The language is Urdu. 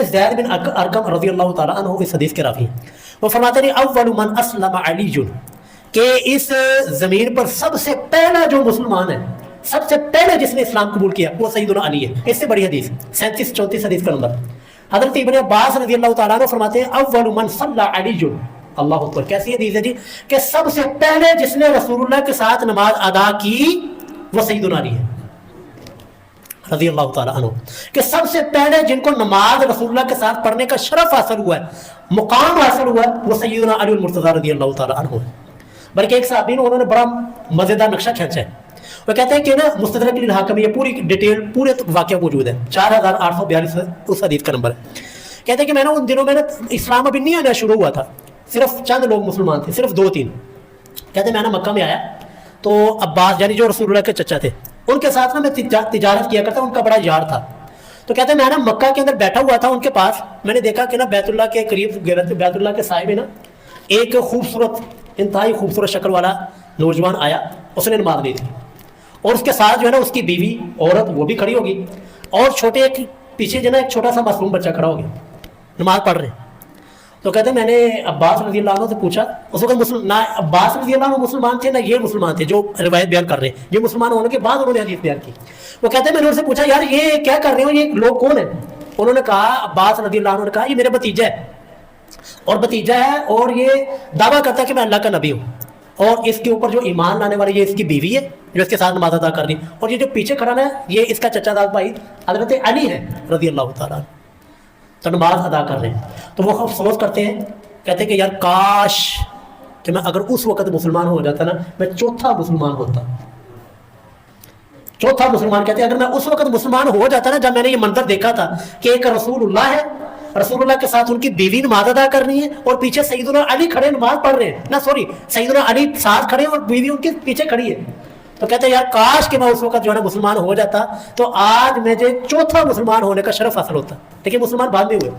زید بن ارقم رضی اللہ تعالیٰ عنہ اس حدیث کے راوی ہیں، وہ فرماتے ہیں اول من اسلم علی، کہ اس زمین پر سب سے پہلا جو مسلمان ہے، سب سے پہلے جس نے اسلام قبول کیا وہ سیدنا علی ہے۔ اس سے بڑی حدیث 37-34 حدیث کا نمبر۔ حضرت ابن عباس رضی اللہ تعالیٰ عنہ فرماتے ہیں اول من صلی علی، اللہ اکبر، کیسی حدیث ہے جی، کہ سب سے پہلے جس نے رسول اللہ کے ساتھ نماز ادا کی وہ سیدنا علی ہے رضی اللہ تعالیٰ عنہ، کہ سب سے پہلے جن کو نماز رسول اللہ کے ساتھ پڑھنے کا شرف حاصل ہوا ہے، مقام حاصل ہوا ہے، وہ سیدنا علی المرتضیٰ رضی اللہ تعالیٰ عنہ ہے۔ بلکہ ایک صحابی نے انہوں نے بڑا مزیدار نقشہ کھینچا ہے، وہ کہتے ہیں کہ نا مستدرک للحاکم، یہ پوری ڈیٹیل پورے واقعہ موجود ہے، 4842 اس حدیث کا نمبر ہے۔ کہتے ہیں کہ میں نے ان دنوں میں اسلام ابھی نہیں آنا شروع ہوا تھا، صرف چند لوگ مسلمان تھے، صرف 2-3۔ کہتے ہیں میں نے مکہ میں آیا تو عباس یعنی جو رسول اللہ کے چچا تھے ان کے ساتھ نا میں تجارت کیا کرتا، ان کا بڑا یار تھا۔ تو کہتے ہیں میں نا مکہ کے اندر بیٹھا ہوا تھا ان کے پاس، میں نے دیکھا کہ نا بیت اللہ کے قریب، بیت اللہ کے سائے میں نا ایک خوبصورت، انتہائی خوبصورت شکل والا نوجوان آیا، اس نے نماز لی تھی، اور اس کے ساتھ جو ہے نا اس کی بیوی عورت وہ بھی کھڑی ہوگی، اور چھوٹے ایک پیچھے جو ہے نا ایک چھوٹا سا معصوم بچہ کھڑا ہو گیا، نماز پڑھ رہے ہیں۔ تو کہتے ہیں میں نے عباس رضی اللہ عنہ سے پوچھا، اس وقت نہ عباس رضی اللہ عنہ مسلمان تھے نہ یہ مسلمان تھے جو روایت بیان کر رہے ہیں، یہ مسلمان ہونے کے بعد انہوں نے حدیث بیان کی۔ وہ کہتے ہیں میں نے ان سے پوچھا یار یہ کیا کر رہے ہو، یہ لوگ کون ہیں؟ انہوں نے کہا، عباس رضی اللہ عنہ نے کہا یہ میرا بھتیجا ہے، اور یہ دعویٰ کرتا ہے کہ میں اللہ کا نبی ہوں، اور اس کے اوپر جو ایمان لانے والی یہ اس کی بیوی ہے جو اس کے ساتھ نماز ادا کر رہی، اور یہ جو پیچھے کھڑا ہے یہ اس کا چچا داد بھائی حضرت علی ہے رضی اللہ تعالیٰ عنہ، تو نماز ادا کر رہے ہیں۔ تو وہ افسوس کرتے ہیں، کہتے ہیں کہ یار کاش کہ میں اگر اس وقت مسلمان ہو جاتا نا، میں چوتھا مسلمان ہوتا، چوتھا مسلمان۔ کہتے ہیں اگر میں اس وقت مسلمان ہو جاتا نا جب میں نے یہ منظر دیکھا تھا کہ ایک رسول اللہ ہے، رسول اللہ کے ساتھ ان کی بیوی نماز ادا کر رہی ہے، اور پیچھے سیدنا علی کھڑے نماز پڑھ رہے ہیں، سیدنا علی ساتھ کھڑے ہیں اور بیوی ان کے پیچھے کھڑی ہے، تو کہتے ہیں یار کاش کہ میں اس وقت جو ہے نا مسلمان ہو جاتا تو آج مجھے چوتھا مسلمان ہونے کا شرف حاصل ہوتا، لیکن مسلمان بعد میں ہوئے۔